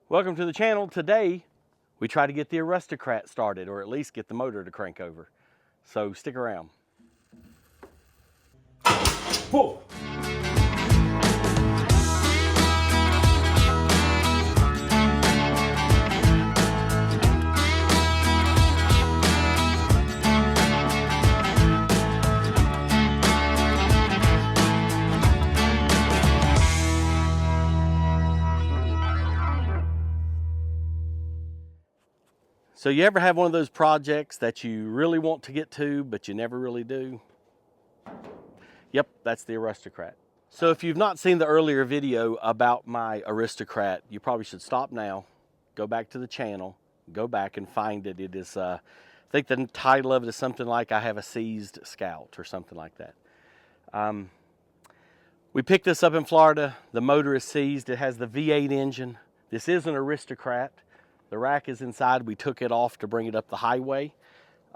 Welcome to the channel. Today, we try to get the Aristocrat started, or at least get the motor to crank over. So stick around. Whoa! So you ever have one of those projects that you really want to get to, but you never really do? Yep, that's the Aristocrat. So if you've not seen the earlier video about my Aristocrat, you probably should stop now, go back to the channel, go back and find it. It is, I think the title of it is something like I Have a Seized Scout or something like that. We picked this up in Florida. The motor is seized. It has the V8 engine. This is an Aristocrat. The rack is inside. We took it off to bring it up the highway.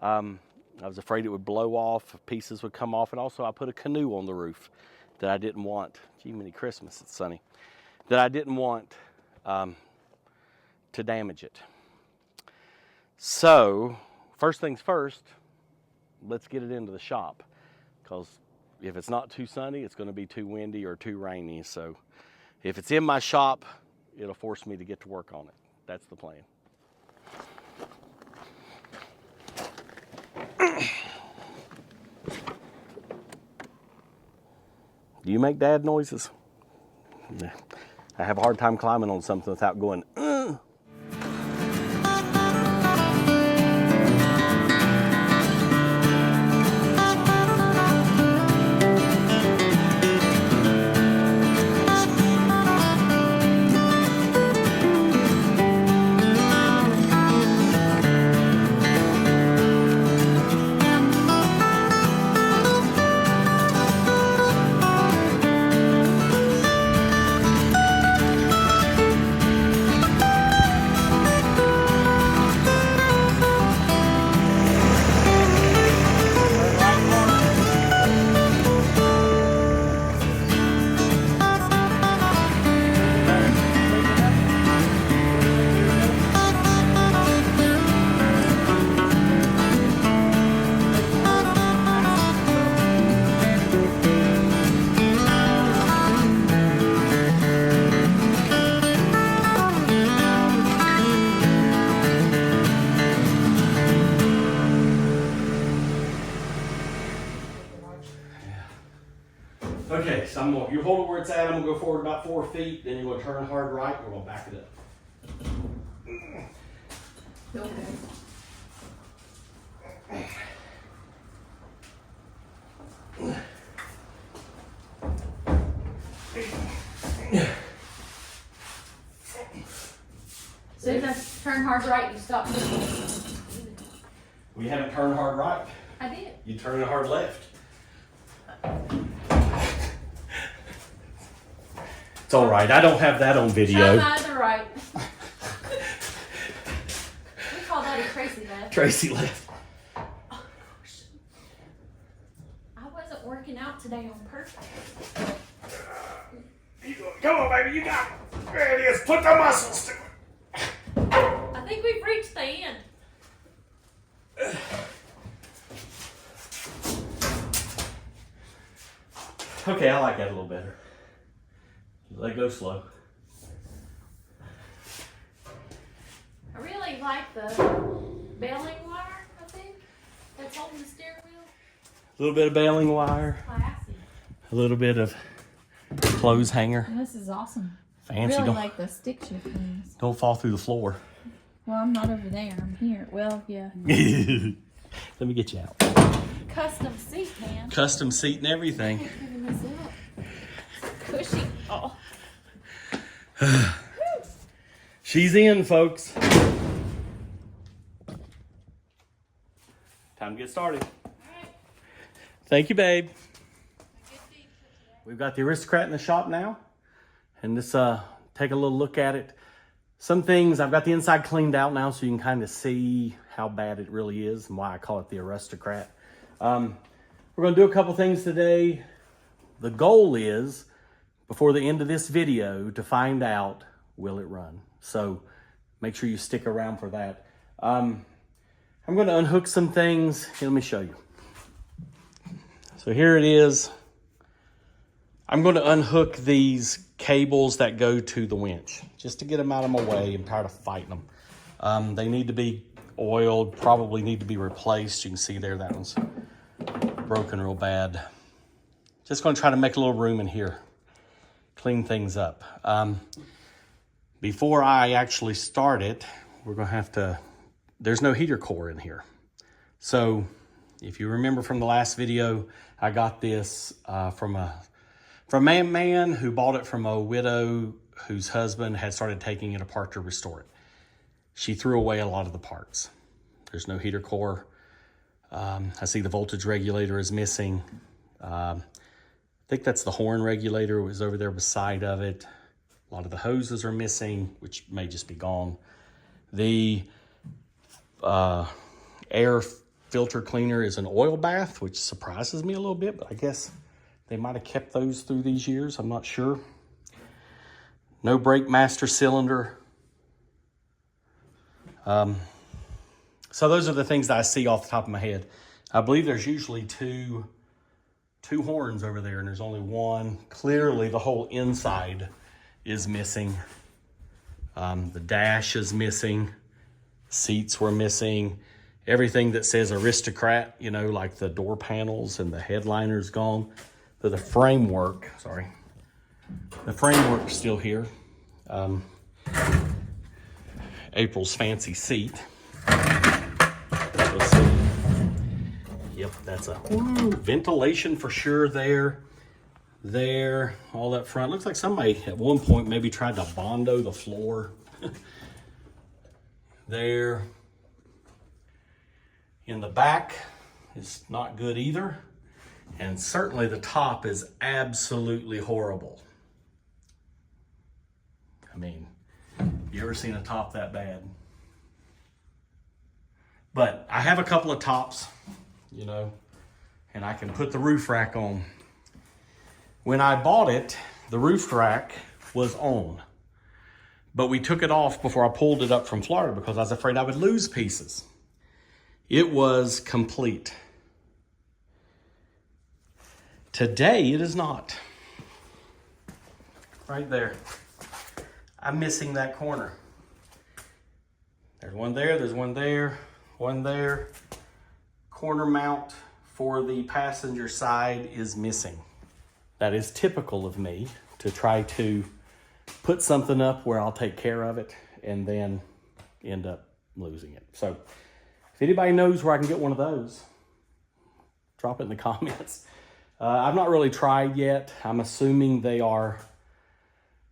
I was afraid it would blow off, pieces would come off, and also I put a canoe on the roof that I didn't want. Gee, many Christmas, it's sunny. That I didn't want to damage it. So, first things first, let's get it into the shop, because if it's not too sunny, it's going to be too windy or too rainy. So, if it's in my shop, it'll force me to get to work on it. That's the plan. Do you make dad noises? I have a hard time climbing on something without going, okay, so you hold it where it's at. I'm going to go forward about 4 feet. Then you're going to turn hard right. We're going to back it up. Okay. As soon as I turn hard right, you stop moving. We haven't turned hard right. I did. You turn it hard left. It's all right. I don't have that on video. Turn either right. We call that a Tracy left. Tracy left. I wasn't working out today on purpose. Come on, baby. You got it. There it is. Put the muscles to it. I think we've reached the end. Okay, I like that a little better. Let go slow. I really like the baling wire, I think, that's holding the steering wheel. A little bit of baling wire. Classy. A little bit of clothes hanger. This is awesome. Fancy. I really Don't, like the stick shift things. don't fall through the floor. Well, I'm not over there. I'm here. Well, yeah. Let me get you out. Custom seat, man. Custom seat and everything. Giving this up. It's cushy. Oh. She's in, folks. Time to get started. Alright. Thank you, babe. We've got the Aristocrat in the shop now. And let's take a little look at it. Some things, I've got the inside cleaned out now so you can kind of see how bad it really is and why I call it the Aristocrat. We're going to do a couple things today. The goal is, before the end of this video, to find out will it run? So make sure you stick around for that. I'm going to unhook some things. Here, let me show you. So here it is. I'm going to unhook these cables that go to the winch just to get them out of my way. I'm tired of fighting them. They need to be oiled, probably need to be replaced. You can see there, that one's broken real bad. Just going to try to make a little room in here, clean things up. Before I actually start it, we're going to have to, there's no heater core in here. So if you remember from the last video, I got this from a man who bought it from a widow whose husband had started taking it apart to restore it. She threw away a lot of the parts. There's no heater core. I see the voltage regulator is missing. I think that's the horn regulator. It was over there beside of it. A lot of the hoses are missing, which may just be gone. The air filter cleaner is an oil bath, which surprises me a little bit, but I guess they might have kept those through these years. I'm not sure. No brake master cylinder. So those are the things that I see off the top of my head. I believe there's usually two horns over there, and there's only one. Clearly, the whole inside is missing. The dash is missing. Seats were missing. Everything that says Aristocrat, you know, like the door panels and the headliner's gone. The framework, sorry. The framework's still here. April's fancy seat. Let's see. Yep, that's a ventilation for sure there. There, all that front. Looks like somebody at one point maybe tried to Bondo the floor. There. In the back is not good either. And certainly the top is absolutely horrible. I mean, you ever seen a top that bad? But I have a couple of tops, you know, and I can put the roof rack on. When I bought it, the roof rack was on, but we took it off before I pulled it up from Florida because I was afraid I would lose pieces. It was complete. Today, it is not. Right there. I'm missing that corner. There's one there, there's one there, one there. Corner mount for the passenger side is missing. That is typical of me to try to put something up where I'll take care of it and then end up losing it. So if anybody knows where I can get one of those, drop it in the comments. I've not really tried yet. I'm assuming they are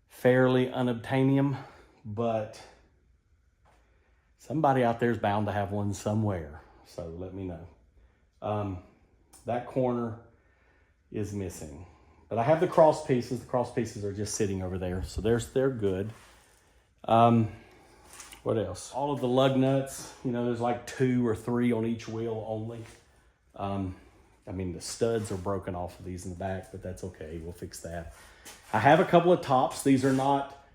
fairly unobtainium, but somebody out there is bound to have one somewhere. So let me know. That corner is missing. But I have the cross pieces. The cross pieces are just sitting over there. So they're good. What else? All of the lug nuts, you know, there's like 2 or 3 on each wheel only. I mean, the studs are broken off of these in the back, but that's okay. We'll fix that. I have a couple of tops. These are not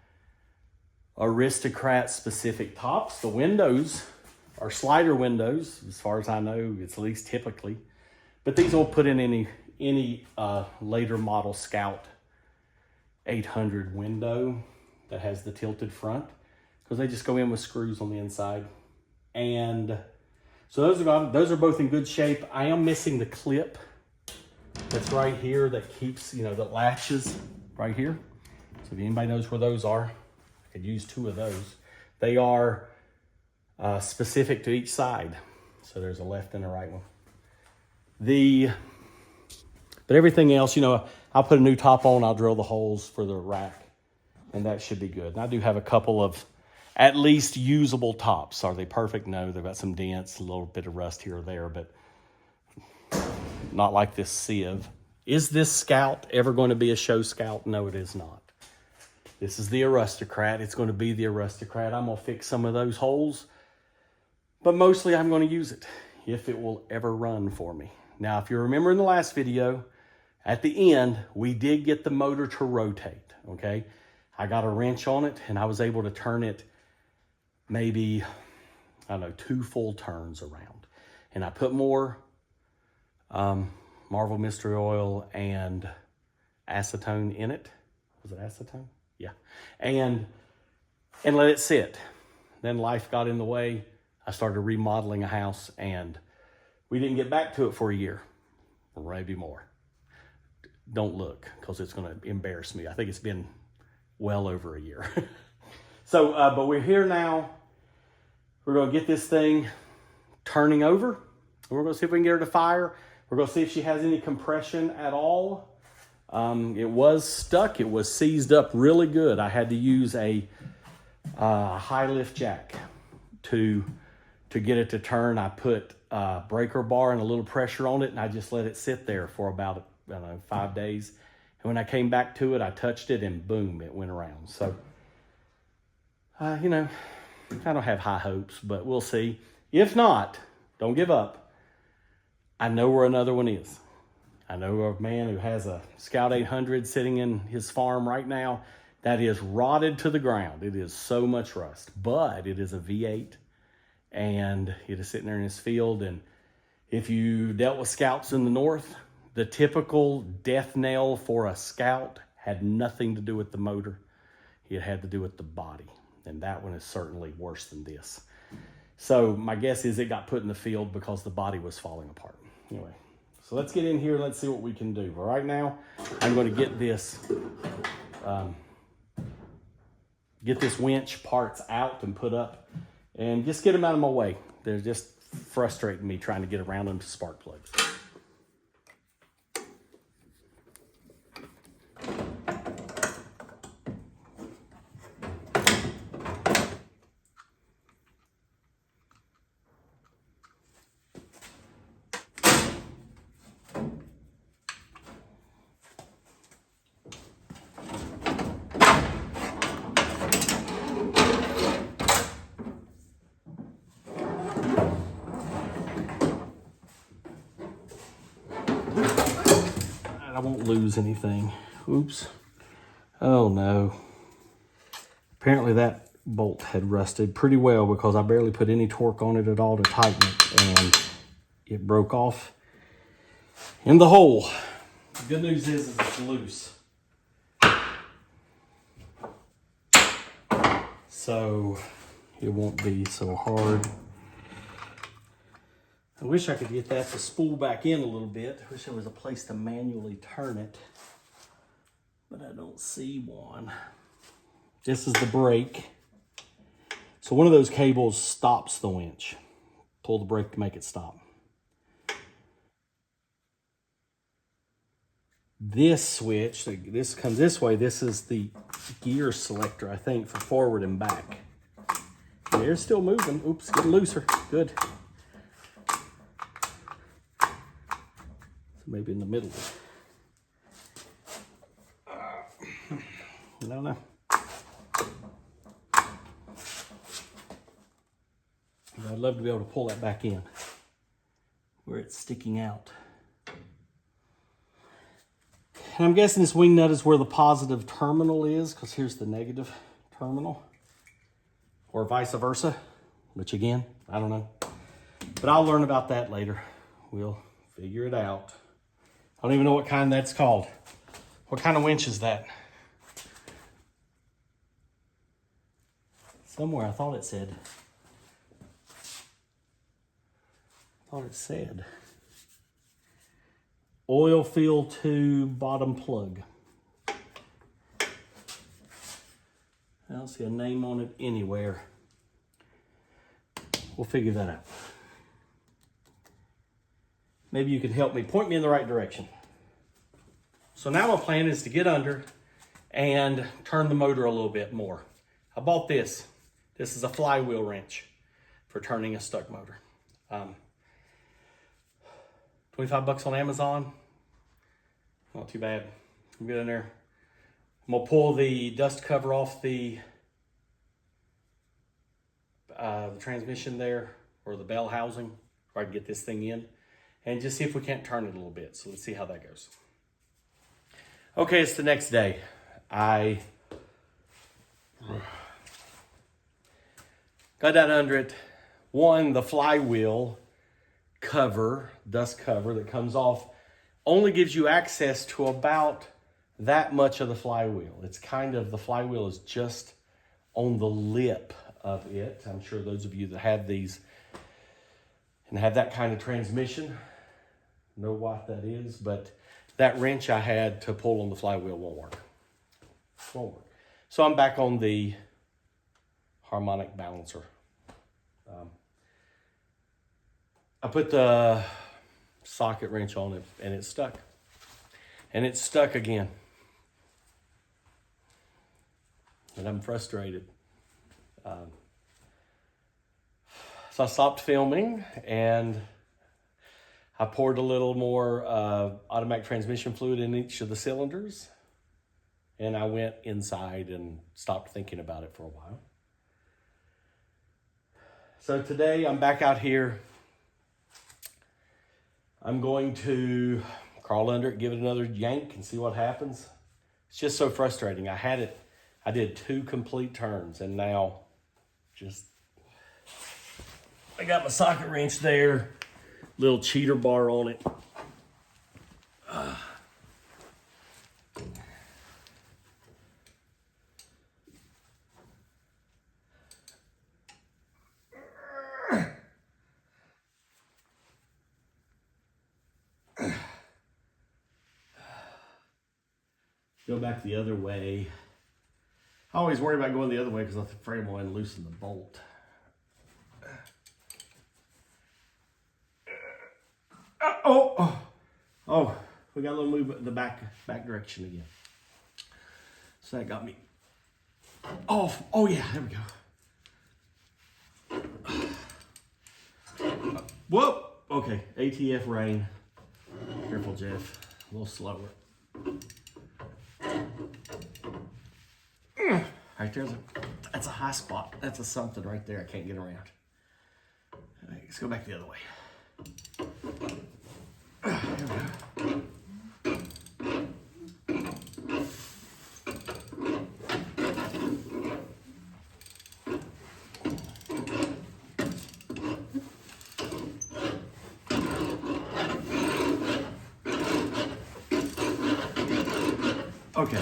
Aristocrat specific tops. The windows are slider windows, as far as I know, it's at least typically. But these will put in any later model Scout 800 window that has the tilted front, because they just go in with screws on the inside. And so those are both in good shape. I am missing the clip that's right here that keeps, you know, that latches right here. So if anybody knows where those are, I could use 2 of those. They are specific to each side. So there's a left and a right one. But everything else, you know, I'll put a new top on, I'll drill the holes for the rack, and that should be good. And I do have a couple of at least usable tops. Are they perfect? No, they've got some dents, a little bit of rust here or there, but not like this sieve. Is this Scout ever going to be a show Scout? No, it is not. This is the Arustocrat. It's going to be the Aristocrat. I'm going to fix some of those holes, but mostly I'm going to use it if it will ever run for me. Now, if you remember in the last video, at the end, we did get the motor to rotate, okay? I got a wrench on it and I was able to turn it maybe, I don't know, 2 full turns around. And I put more Marvel Mystery Oil and acetone in it. Was it acetone? Yeah. And let it sit. Then life got in the way. I started remodeling a house and we didn't get back to it for a year or maybe more. Don't look because it's going to embarrass me. I think it's been well over a year. So, but we're here now. We're going to get this thing turning over. We're going to see if we can get her to fire. We're going to see if she has any compression at all. It was stuck. It was seized up really good. I had to use a high lift jack to get it to turn. I put a breaker bar and a little pressure on it, and I just let it sit there for about, I don't know, 5 days. And when I came back to it, I touched it, and boom, it went around. So, you know, I don't have high hopes, but we'll see. If not, don't give up. I know where another one is. I know a man who has a Scout 800 sitting in his farm right now that is rotted to the ground. It is so much rust, but it is a V8 and it is sitting there in his field. And if you dealt with Scouts in the North, the typical death knell for a Scout had nothing to do with the motor. It had to do with the body. And that one is certainly worse than this. So my guess is it got put in the field because the body was falling apart. Anyway, so let's get in here and let's see what we can do. But right now, I'm going to get this winch parts out and put up and just get them out of my way. They're just frustrating me trying to get around them to spark plugs. I won't lose anything. Oops. Oh no. Apparently that bolt had rusted pretty well because I barely put any torque on it at all to tighten it, and it broke off in the hole. The good news is it's loose. So it won't be so hard. I wish I could get that to spool back in a little bit. I wish there was a place to manually turn it, but I don't see one. This is the brake. So one of those cables stops the winch. Pull the brake to make it stop. This switch, this comes this way. This is the gear selector, I think, for forward and back. They're still moving. Oops, getting looser. Good. Maybe in the middle. I don't know. I'd love to be able to pull that back in where it's sticking out. And I'm guessing this wing nut is where the positive terminal is, because here's the negative terminal, or vice versa, which again, I don't know. But I'll learn about that later. We'll figure it out. I don't even know what kind that's called. What kind of winch is that? Somewhere I thought it said. Oil fill tube bottom plug. I don't see a name on it anywhere. We'll figure that out. Maybe you could help me, point me in the right direction. So now my plan is to get under and turn the motor a little bit more. I bought this. This is a flywheel wrench for turning a stuck motor. 25 bucks on Amazon. Not too bad. I'm good in there. I'm gonna pull the dust cover off the transmission there, or the bell housing, where I can get this thing in, and just see if we can't turn it a little bit. So let's see how that goes. Okay, it's the next day. I Got that under it. One, the flywheel cover, dust cover that comes off, only gives you access to about that much of the flywheel. It's kind of, the flywheel is just on the lip of it. I'm sure those of you that have these and have that kind of transmission know what that is, but that wrench I had to pull on the flywheel won't work. Won't work. So I'm back on the harmonic balancer. I put the socket wrench on it and it's stuck. And it's stuck again. And I'm frustrated. So I stopped filming and I poured a little more automatic transmission fluid in each of the cylinders. And I went inside and stopped thinking about it for a while. So today I'm back out here. I'm going to crawl under it, give it another yank and see what happens. It's just so frustrating. I did 2 complete turns and now I got my socket wrench there, little cheater bar on it. Go back the other way. I always worry about going the other way because I'm afraid I'm going to loosen the bolt. Oh, we got a little move in the back direction again. So that got me off. Oh yeah, there we go. Whoop. Okay, ATF rain. Careful, Jeff. A little slower. Right there's that's a high spot. That's a something right there. I can't get around. All right, let's go back the other way. There we go. Okay.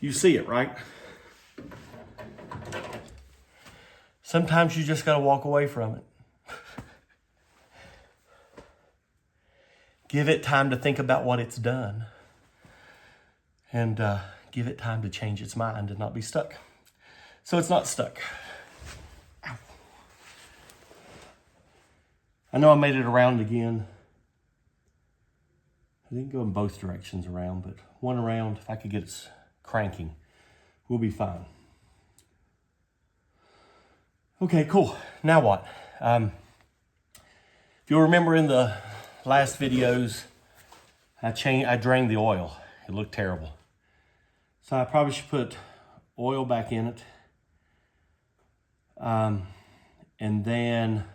You see it, right? Sometimes you just got to walk away from it. Give it time to think about what it's done. And give it time to change its mind and not be stuck. So it's not stuck. Ow. I know I made it around again. I didn't go in both directions around, but one around, if I could get it cranking, we'll be fine. Okay, cool. Now what? If you'll remember in the last videos, I drained the oil. It looked terrible. So I probably should put oil back in it. And then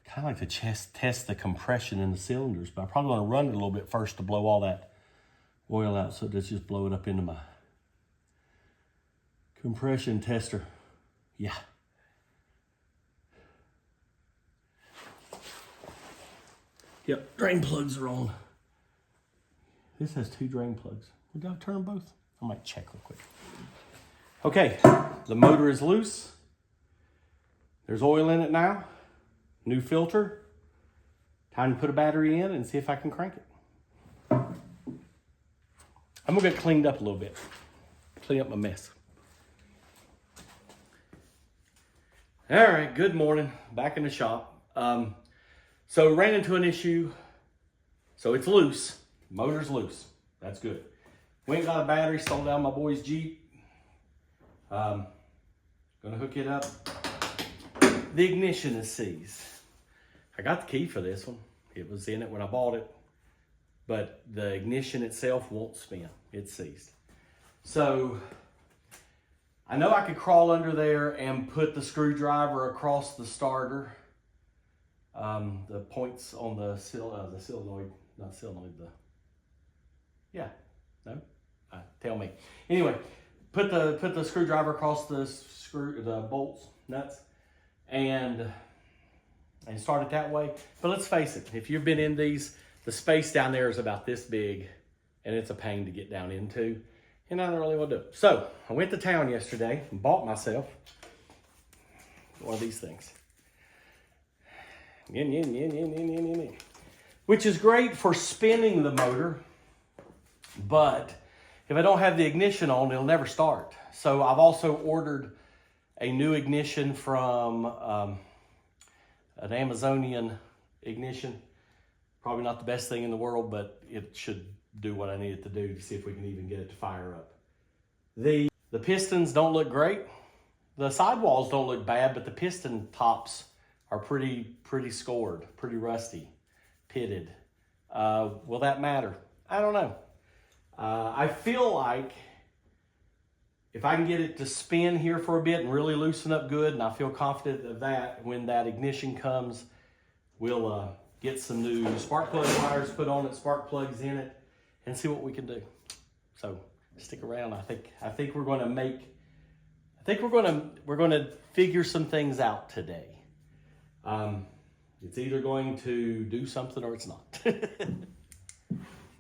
kind of like to test the compression in the cylinders, but I probably want to run it a little bit first to blow all that oil out, so let's just blow it up into my compression tester. Yeah. Yep, drain plugs are on. This has 2 drain plugs. Did I turn them both? I might check real quick. Okay, the motor is loose. There's oil in it now. New filter. Time to put a battery in and see if I can crank it. I'm gonna get cleaned up a little bit. Clean up my mess. All right, good morning. Back in the shop. So ran into an issue. So it's loose. Motor's loose. That's good. Went and got a battery, sold down my boy's Jeep. Gonna hook it up. The ignition is seized. I got the key for this one. It was in it when I bought it. But the ignition itself won't spin. It's seized. So I know I could crawl under there and put the screwdriver across the starter. The points on the solenoid, not solenoid, yeah, no, tell me. Anyway, put the screwdriver across the bolts, nuts, and start it that way. But let's face it, if you've been in these, the space down there is about this big, and it's a pain to get down into, and I don't really want to do it. So I went to town yesterday and bought myself one of these things. Which is great for spinning the motor, but if I don't have the ignition on, it'll never start. So I've also ordered a new ignition from an Amazonian ignition. Probably not the best thing in the world, but it should do what I need it to do to see if we can even get it to fire up. The pistons don't look great. The sidewalls don't look bad, but the piston tops are pretty scored, pretty rusty, pitted. Will that matter? I don't know. I feel like if I can get it to spin here for a bit and really loosen up good, and I feel confident of that, when that ignition comes, we'll get some new spark plug wires put on it, spark plugs in it, and see what we can do. So stick around. I think we're going to make. I think we're going to figure some things out today. It's either going to do something or it's not.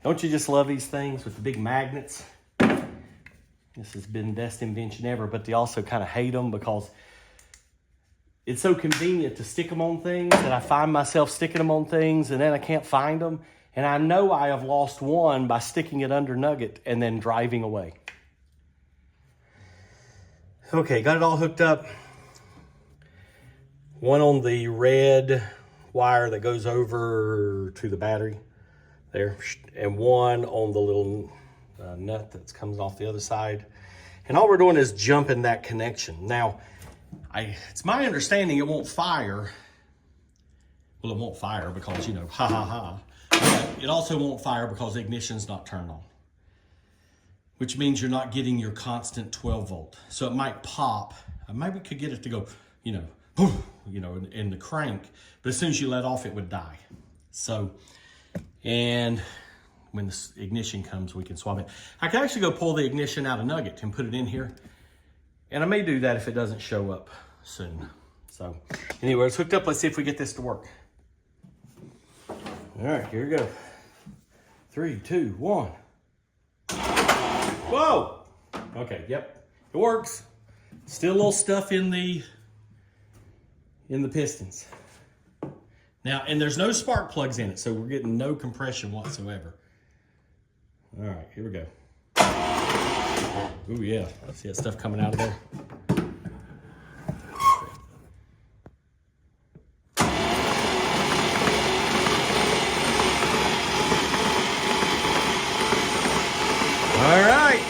Don't you just love these things with the big magnets? This has been the best invention ever, but they also kind of hate them because it's so convenient to stick them on things that I find myself sticking them on things and then I can't find them. And I know I have lost one by sticking it under nugget and then driving away. Okay, got it all hooked up. One on the red wire that goes over to the battery there, and one on the little nut that comes off the other side. And all we're doing is jumping that connection. Now, it's my understanding it won't fire. Well, it won't fire because, you know, ha ha ha. But it also won't fire because the ignition's not turned on, which means you're not getting your constant 12 volt. So it might pop. Maybe we could get it to go, you know, in the crank, but as soon as you let off, it would die. So, and when the ignition comes, we can swap it. I can actually go pull the ignition out of nugget and put it in here. And I may do that if it doesn't show up soon. So anyway, it's hooked up. Let's see if we get this to work. All right, here we go. 3, 2, 1. Whoa! Okay, yep, it works. Still a little stuff in the pistons. Now, and there's no spark plugs in it, so we're getting no compression whatsoever. All right, here we go. Ooh, yeah, see that stuff coming out of there? All right.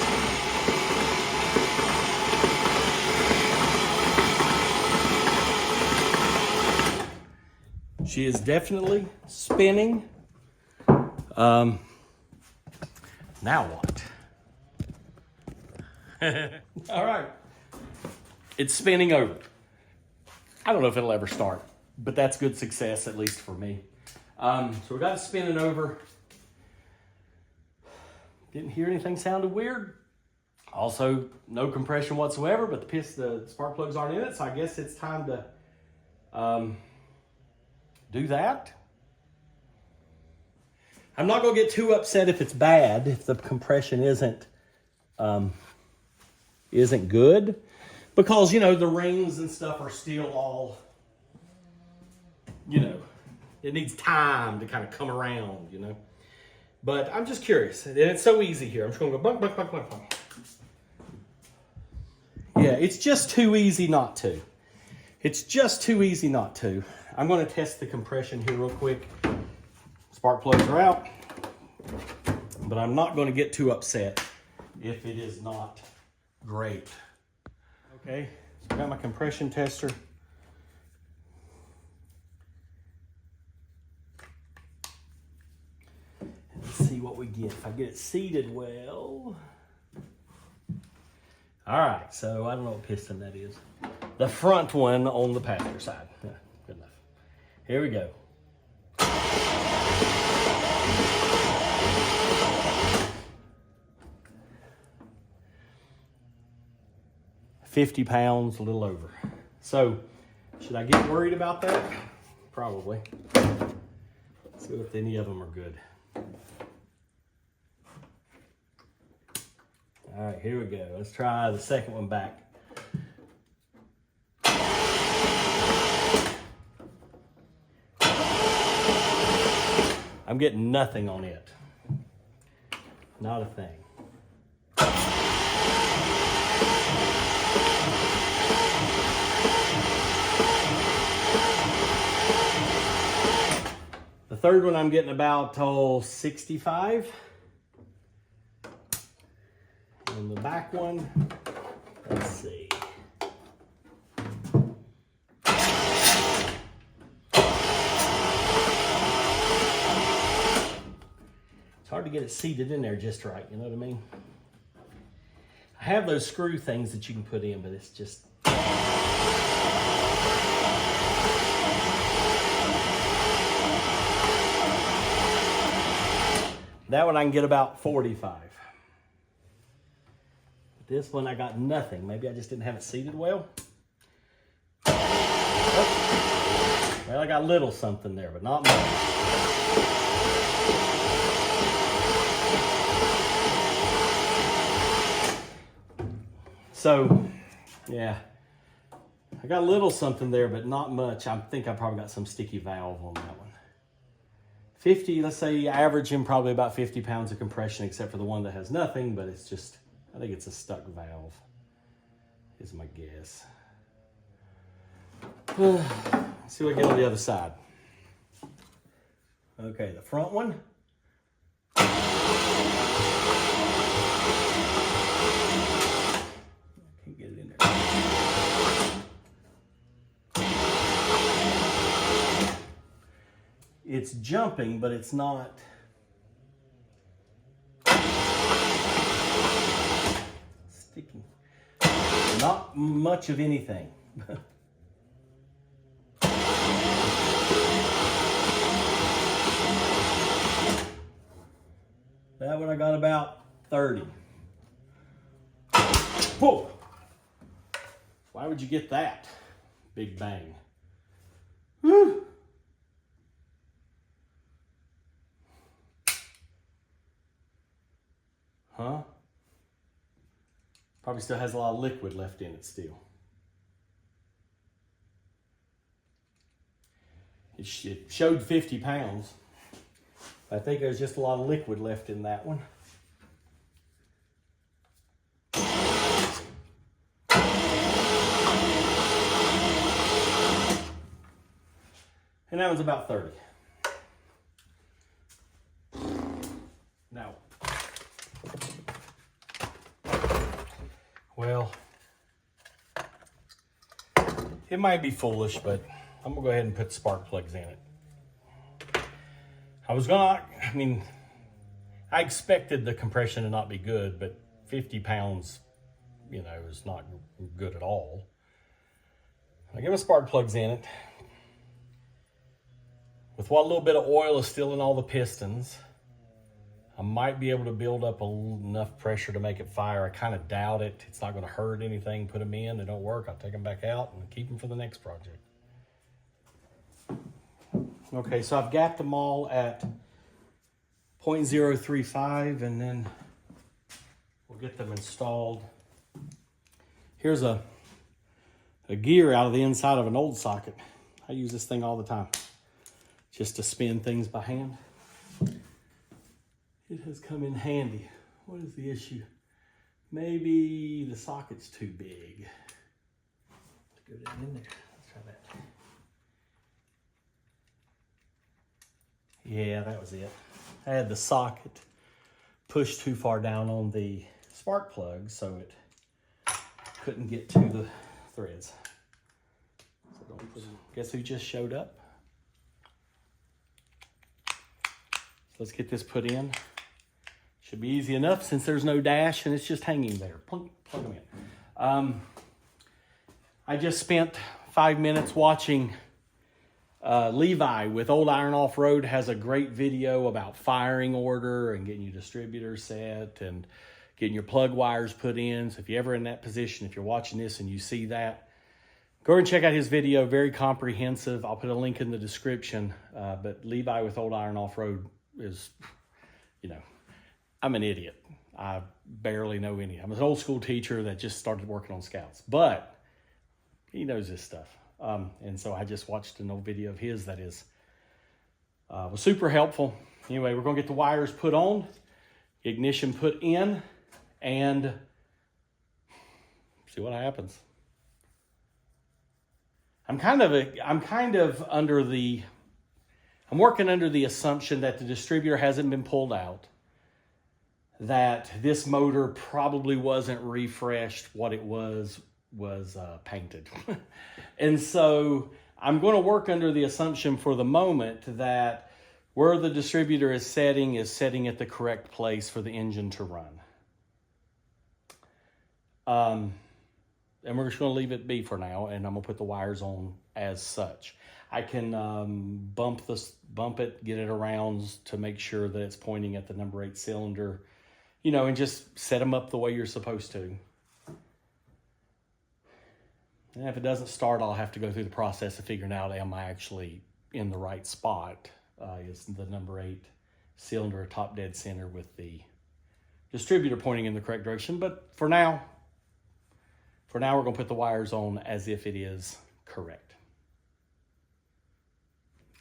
She is definitely spinning. Now what? All right. It's spinning over. I don't know if it'll ever start, but that's good success, at least for me. So we got it spinning over. Didn't hear anything sounded weird. Also, no compression whatsoever, but the spark plugs aren't in it, so I guess it's time to do that. I'm not gonna get too upset if it's bad, if the compression isn't good, because, you know, the rings and stuff are still all, you know, it needs time to kind of come around, you know. But I'm just curious, and it's so easy here. I'm just gonna go bunk, bunk, bunk, bunk, bunk. Yeah, it's just too easy not to. It's just too easy not to. I'm gonna test the compression here real quick. Spark plugs are out, but I'm not gonna get too upset if it is not great. Okay, so I got my compression tester. Let's see what we get. If I get it seated well. All right, so I don't know what piston that is. The front one on the passenger side. Yeah, good enough. Here we go. £50, a little over. So, should I get worried about that? Probably. Let's see if any of them are good. All right, here we go. Let's try the second one back. I'm getting nothing on it. Not a thing. The third one I'm getting about 65. And the back one, let's see. It's hard to get it seated in there just right, you know what I mean? I have those screw things that you can put in, but it's just... That one I can get about 45. This one I got nothing. Maybe I just didn't have it seated well. Oh. Well, I got a little something there, but not much. So, yeah. I got a little something there, but not much. I think I probably got some sticky valve on that one. 50, let's say averaging probably about 50 pounds of compression, except for the one that has nothing, but it's just, I think it's a stuck valve, is my guess. Let's see what we get on the other side. Okay, the front one. Can't get it in there. It's jumping, but it's not. Sticking. Not much of anything. That one I got about 30. Whoa! Why would you get that? Big bang. Whew. Huh? Probably still has a lot of liquid left in it still. It showed 50 pounds. I think there's just a lot of liquid left in that one. And that one's about 30. Now, well, it might be foolish, but I'm gonna go ahead and put spark plugs in it. I expected the compression to not be good, but 50 pounds, you know, is not good at all. I give my spark plugs in it. With what little bit of oil is still in all the pistons, I might be able to build up enough pressure to make it fire. I kind of doubt it. It's not going to hurt anything. Put them in, they don't work, I'll take them back out and keep them for the next project. Okay, so I've gapped them all at 0.035, and then we'll get them installed. Here's a gear out of the inside of an old socket. I use this thing all the time, just to spin things by hand. It has come in handy. What is the issue? Maybe the socket's too big. Let's go down in there. Let's try that. Yeah, that was it. I had the socket pushed too far down on the spark plug, so it couldn't get to the threads. So guess who just showed up? So let's get this put in. Should be easy enough since there's no dash and it's just hanging there. Plug them in. I just spent 5 minutes watching Levi with Old Iron Off-Road has a great video about firing order and getting your distributor set and getting your plug wires put in. So if you're ever in that position, if you're watching this and you see that, go and check out his video, very comprehensive. I'll put a link in the description. But Levi with Old Iron Off-Road is, you know, I'm an idiot. I barely know any. I'm an old school teacher that just started working on Scouts, but he knows this stuff. And so I just watched an old video of his that was super helpful. Anyway, we're going to get the wires put on, ignition put in, and see what happens. I'm working under the assumption that the distributor hasn't been pulled out, that this motor probably wasn't refreshed. What it was painted. And so I'm going to work under the assumption for the moment that where the distributor is setting at the correct place for the engine to run. And we're just going to leave it be for now, and I'm going to put the wires on as such. I can bump it, get it around to make sure that it's pointing at the number 8 cylinder, you know, and just set them up the way you're supposed to. And if it doesn't start, I'll have to go through the process of figuring out, am I actually in the right spot? Is the number 8 cylinder top dead center with the distributor pointing in the correct direction? But for now, we're going to put the wires on as if it is correct.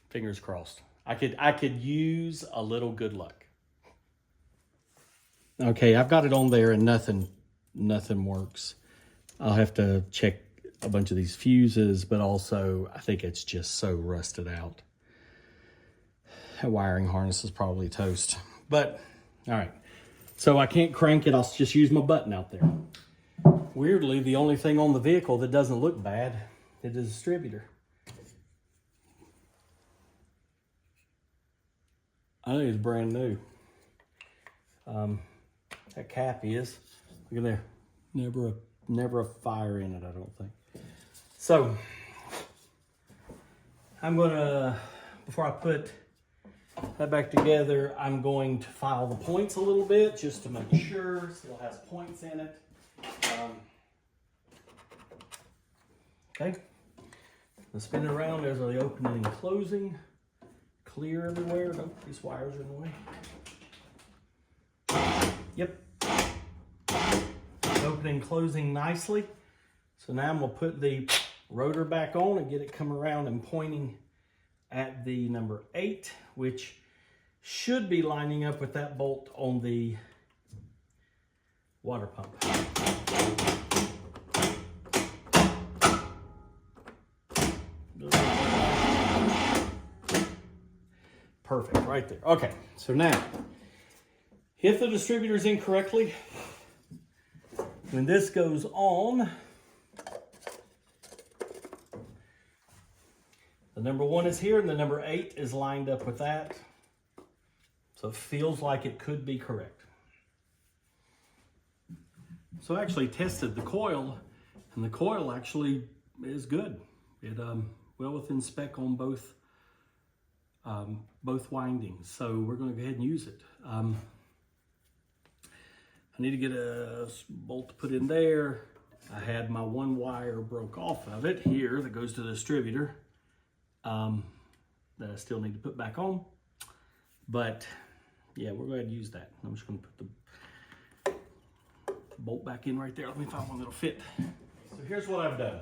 Fingers crossed. I could use a little good luck. Okay, I've got it on there and nothing works. I'll have to check a bunch of these fuses, but also I think it's just so rusted out. That wiring harness is probably toast. But, all right. So I can't crank it. I'll just use my button out there. Weirdly, the only thing on the vehicle that doesn't look bad is the distributor. I think it's brand new. That cap is. Look at there. Never a fire in it, I don't think. So, I'm gonna, before I put that back together, I'm going to file the points a little bit just to make sure it still has points in it. Okay, let's spin it around. There's the opening and closing. Clear everywhere. Nope, these wires are in the way. Yep. Opening and closing nicely. So now I'm going to put the rotor back on and get it come around and pointing at the number 8, which should be lining up with that bolt on the water pump. Perfect, right there. Okay, so now, if the distributor is incorrectly, when this goes on, the number 1 is here and the number 8 is lined up with that. So it feels like it could be correct. So I actually tested the coil, and the coil actually is good. It well within spec on both windings. So we're going to go ahead and use it. I need to get a bolt to put in there. I had my one wire broke off of it here that goes to the distributor that I still need to put back on. But yeah, we're going to use that. I'm just going to put the bolt back in right there. Let me find one that'll fit. So here's what I've done.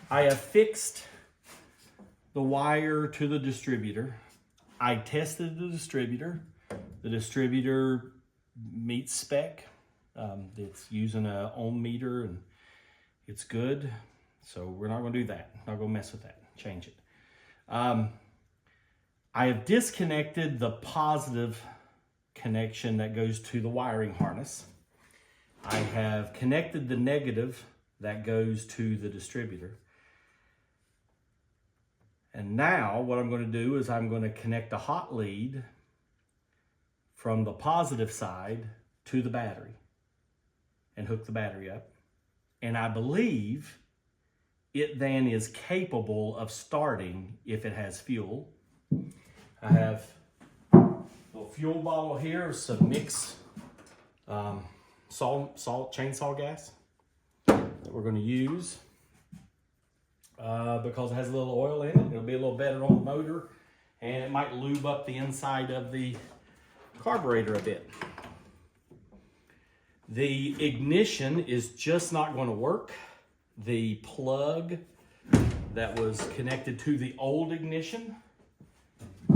I have fixed the wire to the distributor. I tested the distributor. The distributor meets spec. It's using an ohm meter and it's good. So we're not going to do that. Not going to mess with that. Change it. I have disconnected the positive connection that goes to the wiring harness. I have connected the negative that goes to the distributor. And now what I'm going to do is I'm going to connect a hot lead from the positive side to the battery. and hook the battery up. And I believe it then is capable of starting if it has fuel. I have a little fuel bottle here, some mixed salt chainsaw gas that we're going to use because it has a little oil in it. It'll be a little better on the motor, and it might lube up the inside of the carburetor a bit. The ignition is just not going to work. The plug that was connected to the old ignition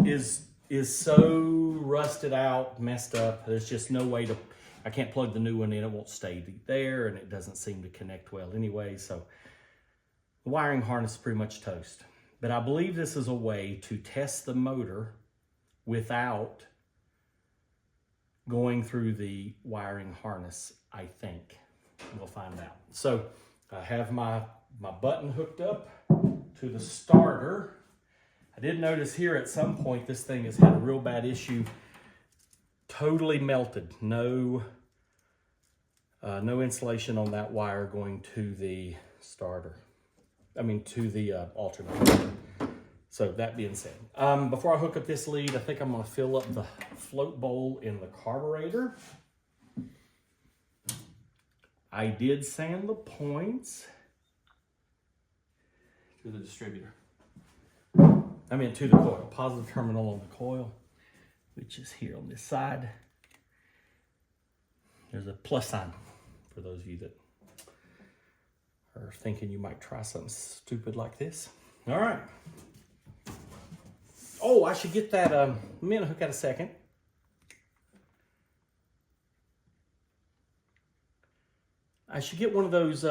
is so rusted out, messed up. There's just no way to, I can't plug the new one in. It won't stay there, and it doesn't seem to connect well anyway. So the wiring harness is pretty much toast. But I believe this is a way to test the motor without going through the wiring harness, I think. We'll find out. So I have my button hooked up to the starter. I did notice here at some point this thing has had a real bad issue. Totally melted. No insulation on that wire going to the starter. I mean to the alternator. So that being said, before I hook up this lead, I think I'm going to fill up the float bowl in the carburetor. I did sand the points to the distributor. I mean to the coil, positive terminal on the coil, which is here on this side. There's a plus sign for those of you that are thinking you might try something stupid like this. All right. Oh, I should get that, let me unhook out a second. I should get one of those,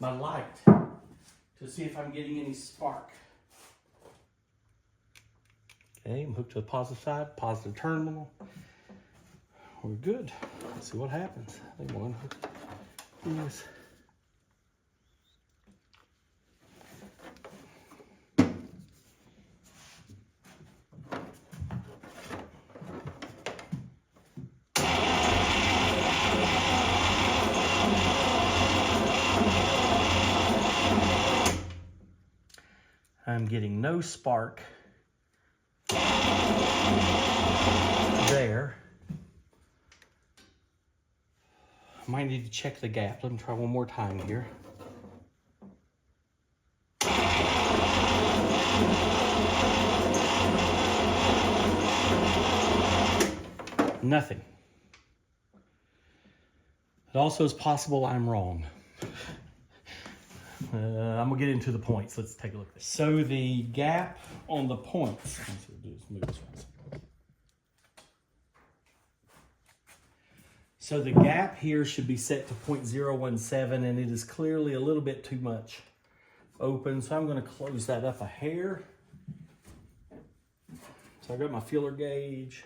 my light, to see if I'm getting any spark. Okay, I'm hooked to the positive side, positive terminal. We're good. Let's see what happens. I think one is. I'm getting no spark there. I might need to check the gap. Let me try one more time here. Nothing. It also is possible I'm wrong. I'm gonna get into the points. Let's take a look at this. So the gap on the points, move this one. So the gap here should be set to 0.017, and it is clearly a little bit too much open. So I'm gonna close that up a hair. So I got my feeler gauge.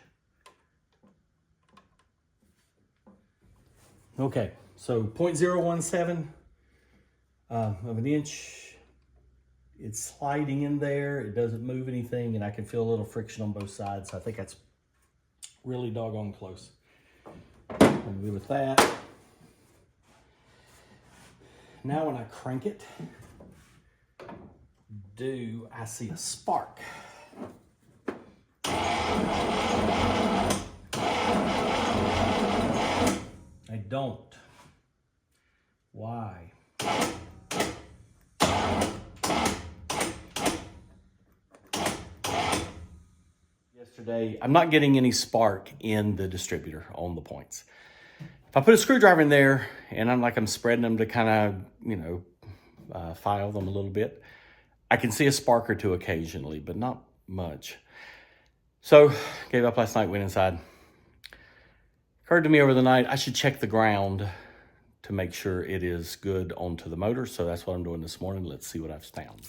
Okay, so 0.017. Of an inch. It's sliding in there. It doesn't move anything, and I can feel a little friction on both sides. So I think that's really doggone close. I'm good with that. Now when I crank it, do I see a spark? I don't. Why? Yesterday, I'm not getting any spark in the distributor on the points. If I put a screwdriver in there and I'm spreading them to kind of, file them a little bit, I can see a spark or two occasionally, but not much. So, gave up last night, went inside. Occurred to me over the night, I should check the ground to make sure it is good onto the motor. So that's what I'm doing this morning. Let's see what I've found.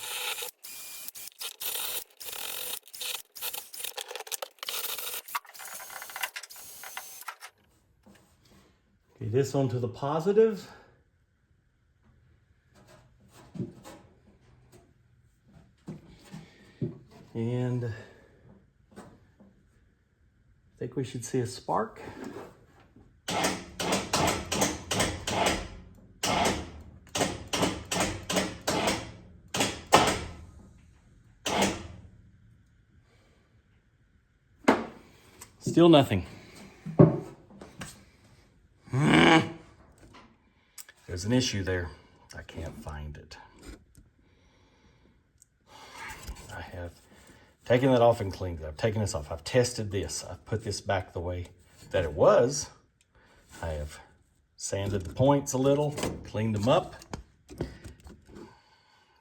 Okay, this onto the positive. And I think we should see a spark. Still nothing. There's an issue there. I can't find it. I have taken that off and cleaned it. I've taken this off. I've tested this. I've put this back the way that it was. I have sanded the points a little, cleaned them up.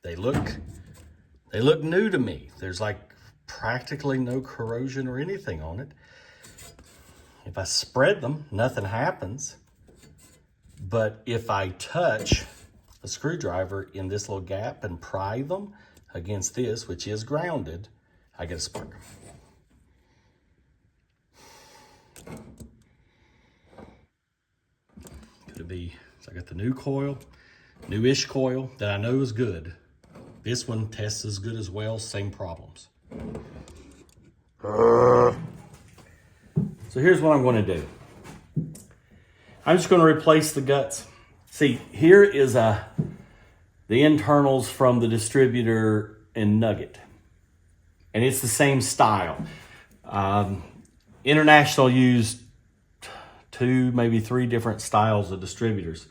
They look new to me. There's like practically no corrosion or anything on it. If I spread them, nothing happens. But if I touch a screwdriver in this little gap and pry them against this, which is grounded, I get a spark. Could it be, so I got the new coil, newish coil that I know is good. This one tests as good as well, same problems. So here's what I'm going to do. I'm just going to replace the guts. See, here is the internals from the distributor in Nugget. And it's the same style. International used 2, maybe 3 different styles of distributors.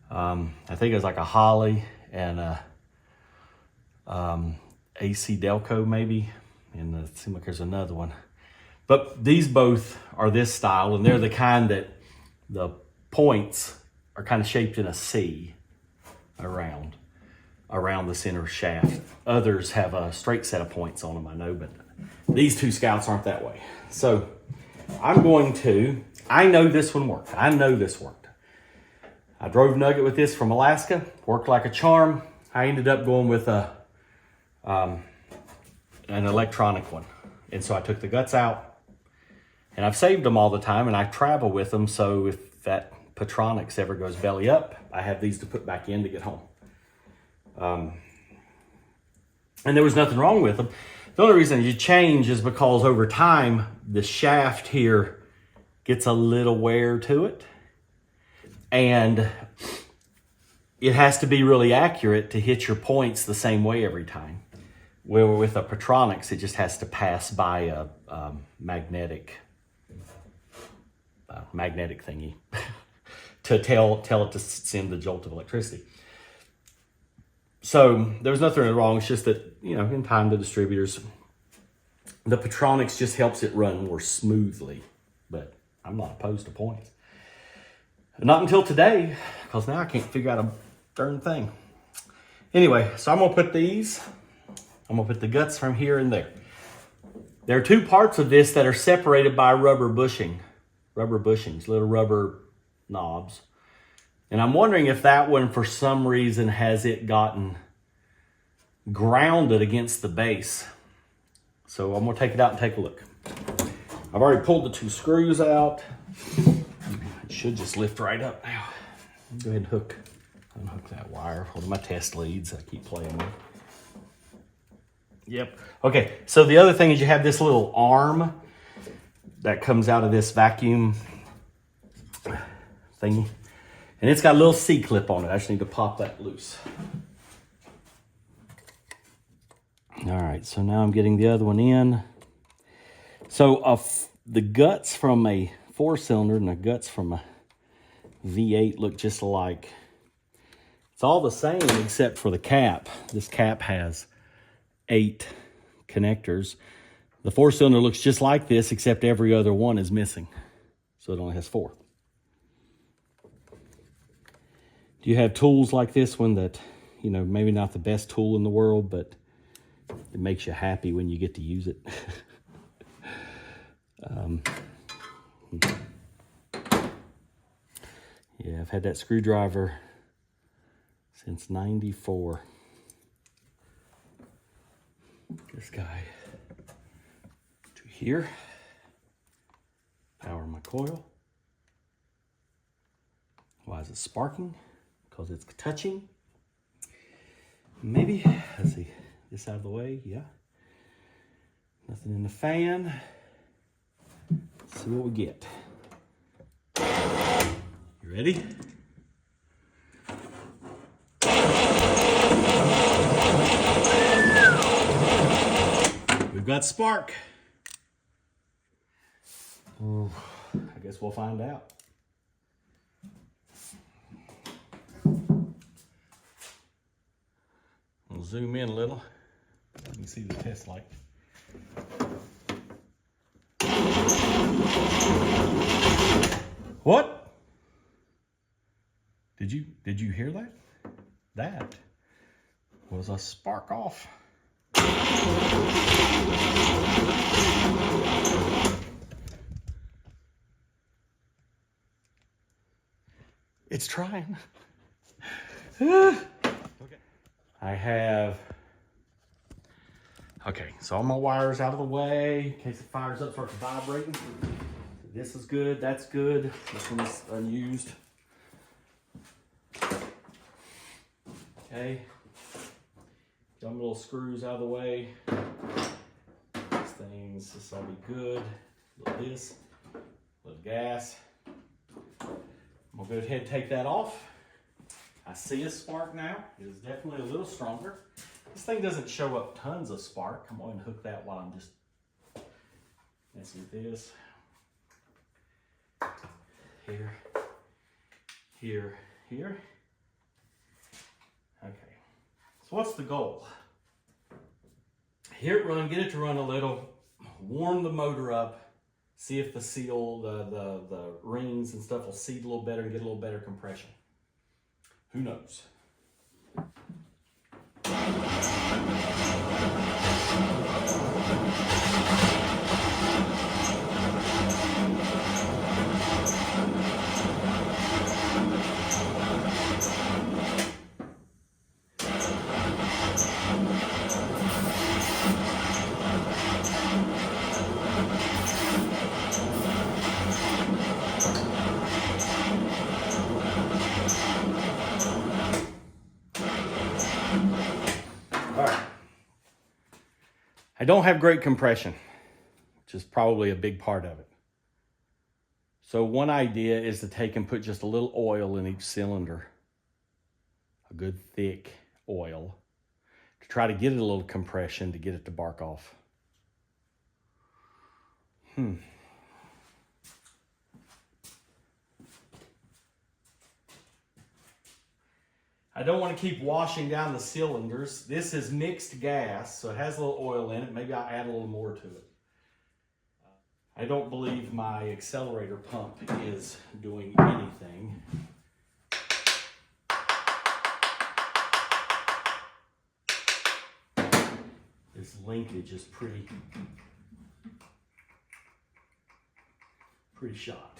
I think it was like a Holly and a AC Delco maybe. And it seems like there's another one. But these both are this style, and they're the kind that the points are kind of shaped in a C around the center shaft. Others have a straight set of points on them, I know, but these 2 Scouts aren't that way. So I'm going to, I know this one worked. I know this worked. I drove Nugget with this from Alaska, worked like a charm. I ended up going with an electronic one. And so I took the guts out, and I've saved them all the time, and I travel with them. So if that Petronix ever goes belly up, I have these to put back in to get home. And there was nothing wrong with them. The only reason you change is because over time, the shaft here gets a little wear to it. And it has to be really accurate to hit your points the same way every time. Where with a Petronix, it just has to pass by a magnetic thingy to tell it to send the jolt of electricity. So there was nothing wrong. It's just that, you know, in time, the distributors, the Petronix just helps it run more smoothly. But I'm not opposed to points. Not until today, because now I can't figure out a darn thing. Anyway, so I'm going to put these. I'm going to put the guts from here and there. There are 2 parts of this that are separated by rubber bushings, little rubber knobs. And I'm wondering if that one, for some reason, has it gotten grounded against the base. So I'm going to take it out and take a look. I've already pulled the 2 screws out. It should just lift right up now. Go ahead and unhook that wire. One of my test leads I keep playing with. Yep. Okay, so the other thing is you have this little arm that comes out of this vacuum thingy. And it's got a little C-clip on it. I just need to pop that loose. All right, so now I'm getting the other one in. So the guts from a 4-cylinder and the guts from a V8 look just alike. It's all the same except for the cap. This cap has 8 connectors. The 4-cylinder looks just like this, except every other one is missing. So it only has 4. Do you have tools like this one that, you know, maybe not the best tool in the world, but it makes you happy when you get to use it? Yeah, I've had that screwdriver since '94. This guy to here. Power my coil. Why is it sparking? Because it's touching. Maybe. Let's see. This out of the way. Yeah. Nothing in the fan. Let's see what we get. You ready? We've got spark. Ooh, I guess we'll find out. We'll zoom in a little. You can see the test light. What? Did you hear that? That was a spark off. It's trying. Okay. I have, okay, so all my wires out of the way in case it fires up, starts vibrating. This is good, that's good. This one's unused. Okay. Got my little screws out of the way. These things, this will be good. A little this, a little gas. I'm gonna go ahead and take that off. I see a spark now. It is definitely a little stronger. This thing doesn't show up tons of spark. I'm going to hook that while I'm just messing with this. Here, here, here. Okay. So what's the goal? Get it to run a little, warm the motor up, see if the seal, the rings and stuff will seat a little better and get a little better compression. Who knows? I don't have great compression, which is probably a big part of it. So one idea is to take and put just a little oil in each cylinder, a good thick oil, to try to get it a little compression to get it to bark off. I don't want to keep washing down the cylinders. This is mixed gas, so it has a little oil in it. Maybe I'll add a little more to it. I don't believe my accelerator pump is doing anything. This linkage is pretty shot.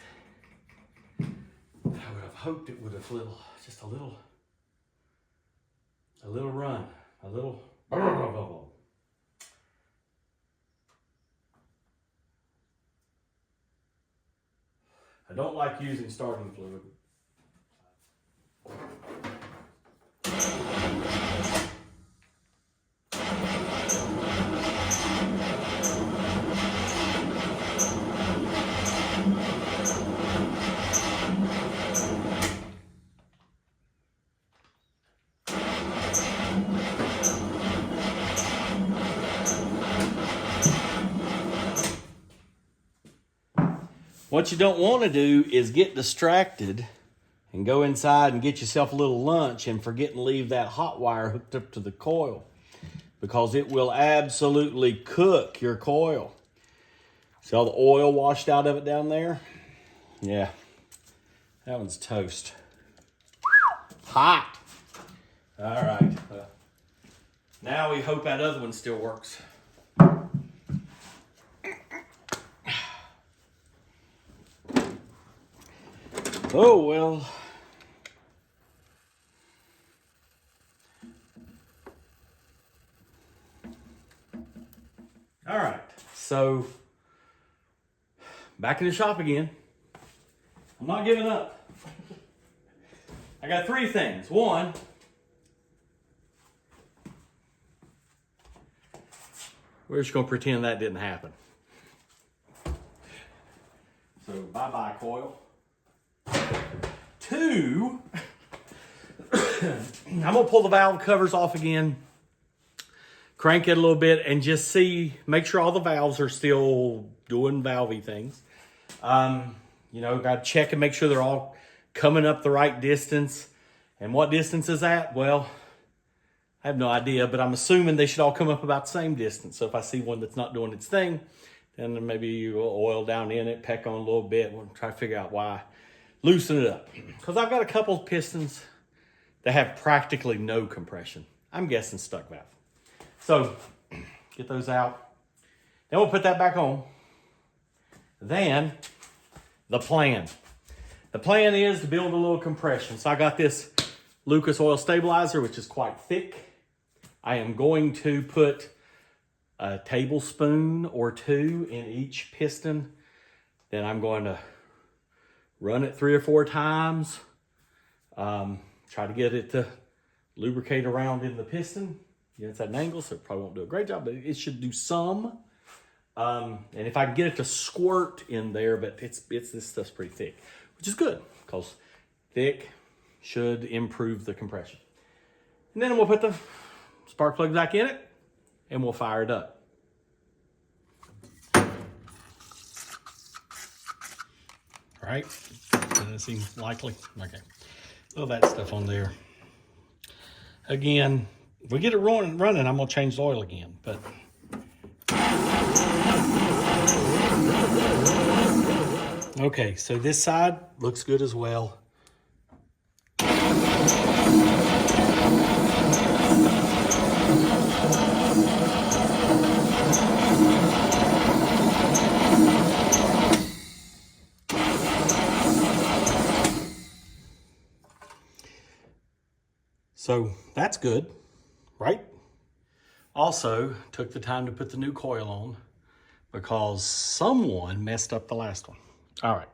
I would have hoped it would have just a little run, a little. I don't like using starting fluid. What you don't want to do is get distracted and go inside and get yourself a little lunch and forget and leave that hot wire hooked up to the coil, because it will absolutely cook your coil. See all the oil washed out of it down there? Yeah, that one's toast. Hot. All right. Now we hope that other one still works. Oh, well. All right, so back in the shop again. I'm not giving up. I got three things. One, we're just gonna pretend that didn't happen. So bye-bye coil. Two, I'm gonna pull the valve covers off again, crank it a little bit, and just make sure all the valves are still doing valvey things. You know, got to check and make sure they're all coming up the right distance. And what distance is that? Well, I have no idea, but I'm assuming they should all come up about the same distance. So if I see one that's not doing its thing, then maybe you oil down in it, peck on a little bit. We'll try to figure out why. Loosen it up. Because I've got a couple of pistons that have practically no compression. I'm guessing stuck valve. So get those out. Then we'll put that back on. Then the plan. The plan is to build a little compression. So I got this Lucas oil stabilizer, which is quite thick. I am going to put a tablespoon or two in each piston. Then I'm going to run it 3 or 4 times. Try to get it to lubricate around in the piston. You know, it's at an angle, so it probably won't do a great job, but it should do some. And if I can get it to squirt in there, but this stuff's pretty thick, which is good because thick should improve the compression. And then we'll put the spark plug back in it and we'll fire it up. All right, does that seem likely? Okay, all that stuff on there. Again, if we get it running, I'm gonna change the oil again, but okay, so this side looks good as well. So that's good, right? Also took the time to put the new coil on because someone messed up the last one. All right.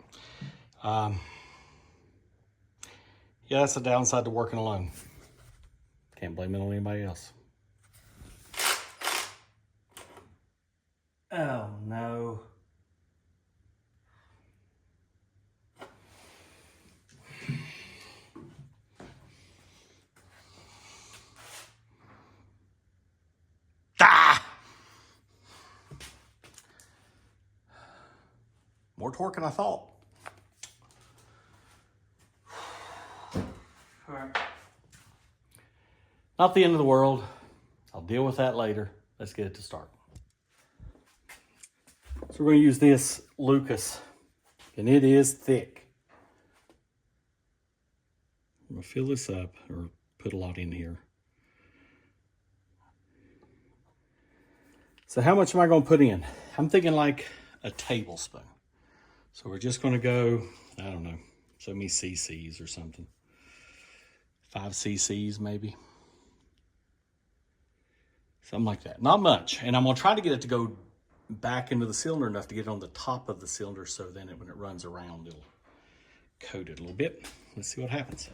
Yeah, that's the downside to working alone. Can't blame it on anybody else. Oh no. More torque than I thought. All right. Not the end of the world. I'll deal with that later. Let's get it to start. So we're going to use this Lucas, and it is thick. I'm going to fill this up, or put a lot in here. So how much am I going to put in? I'm thinking like a tablespoon. So we're just going to go, I don't know, so many cc's or something. 5 cc's maybe. Something like that. Not much. And I'm going to try to get it to go back into the cylinder enough to get it on the top of the cylinder so then when it runs around, it'll coat it a little bit. Let's see what happens.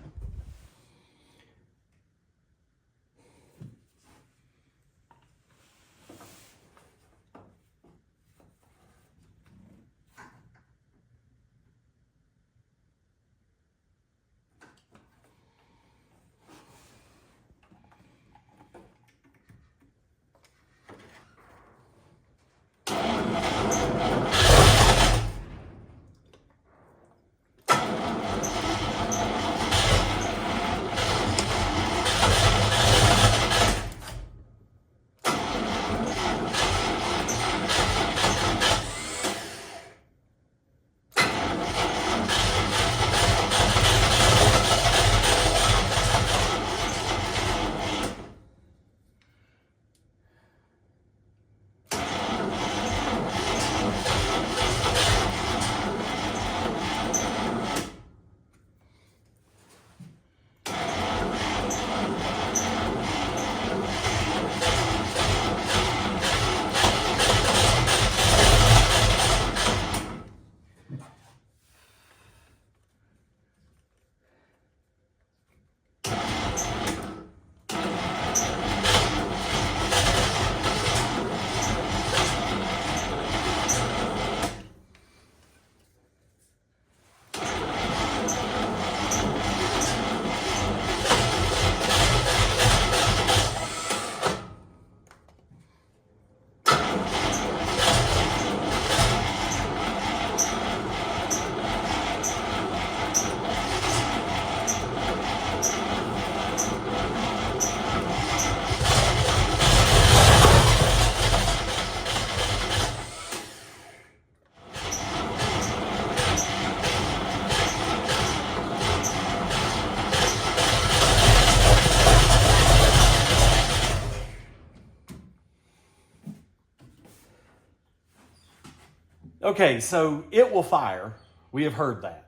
Okay, so it will fire. We have heard that.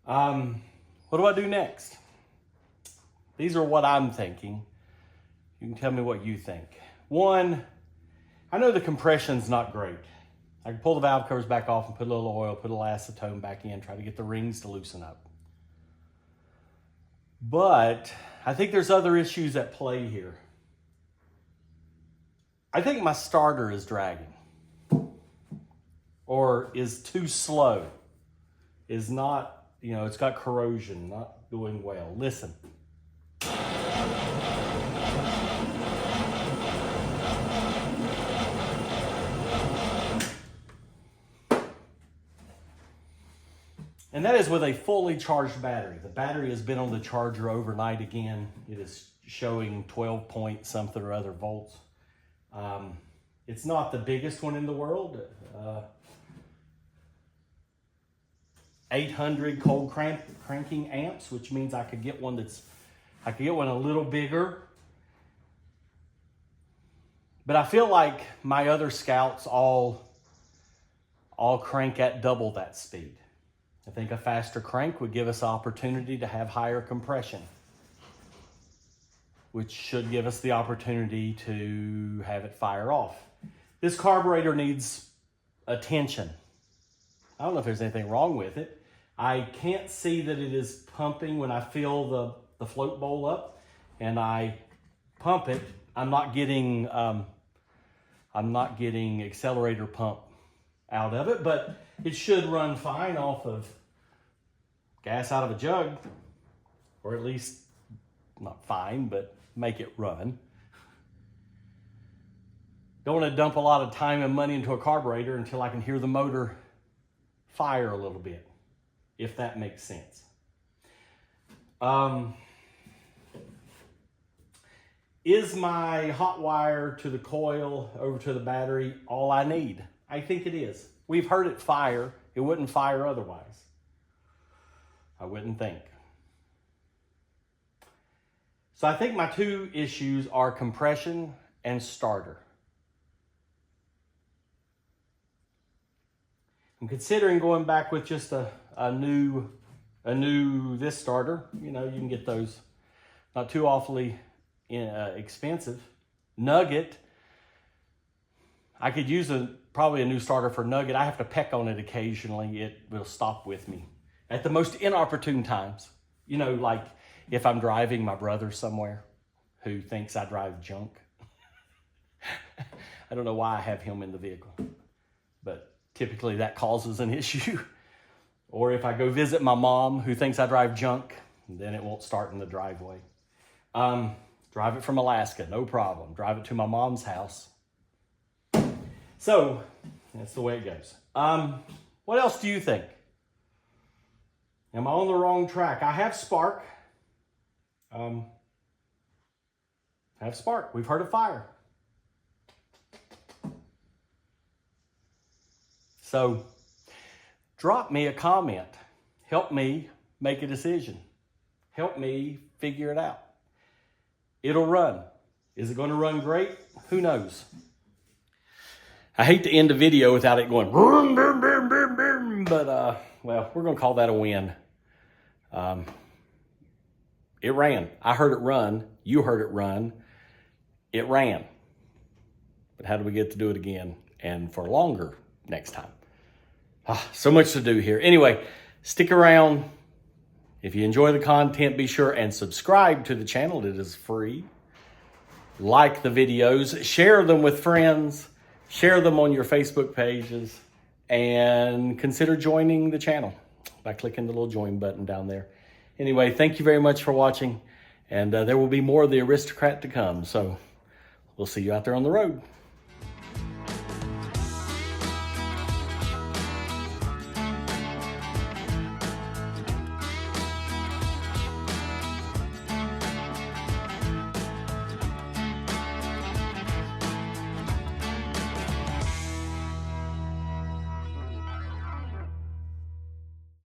What do I do next? These are what I'm thinking. You can tell me what you think. One, I know the compression's not great. I can pull the valve covers back off and put a little oil, put a little acetone back in, try to get the rings to loosen up. But I think there's other issues at play here. I think my starter is dragging or is too slow, is not, it's got corrosion, not doing well. Listen. And that is with a fully charged battery. The battery has been on the charger overnight again. It is showing 12 point something or other volts. It's not the biggest one in the world. 800 cold cranking amps, which means I could get one a little bigger. But I feel like my other Scouts all crank at double that speed. I think a faster crank would give us the opportunity to have higher compression, which should give us the opportunity to have it fire off. This carburetor needs attention. I don't know if there's anything wrong with it. I can't see that it is pumping when I fill the float bowl up and I pump it. I'm not getting accelerator pump out of it, but it should run fine off of gas out of a jug, or at least not fine, but make it run. Don't want to dump a lot of time and money into a carburetor until I can hear the motor fire a little bit, if that makes sense. Is my hot wire to the coil over to the battery all I need? I think it is. We've heard it fire. It wouldn't fire otherwise. I wouldn't think. So I think my two issues are compression and starter. I'm considering going back with just a new this starter. You can get those not too awfully expensive. Nugget. I could use probably a new starter for Nugget. I have to peck on it occasionally. It will stop with me at the most inopportune times. Like if I'm driving my brother somewhere who thinks I drive junk. I don't know why I have him in the vehicle, but typically that causes an issue. Or if I go visit my mom who thinks I drive junk, then it won't start in the driveway. Drive it from Alaska, no problem. Drive it to my mom's house. So that's the way it goes. What else do you think? Am I on the wrong track? I have spark. We've heard of fire. So drop me a comment. Help me make a decision. Help me figure it out. It'll run. Is it going to run great? Who knows? I hate to end a video without it going boom, boom, boom, boom, boom, but well, we're going to call that a win. It ran. I heard it run. You heard it run. It ran. But how do we get to do it again and for longer next time? So much to do here. Anyway, stick around. If you enjoy the content, be sure and subscribe to the channel. It is free. Like the videos. Share them with friends. Share them on your Facebook pages. And consider joining the channel by clicking the little join button down there. Anyway, thank you very much for watching. And there will be more of the Aristocrat to come. So we'll see you out there on the road.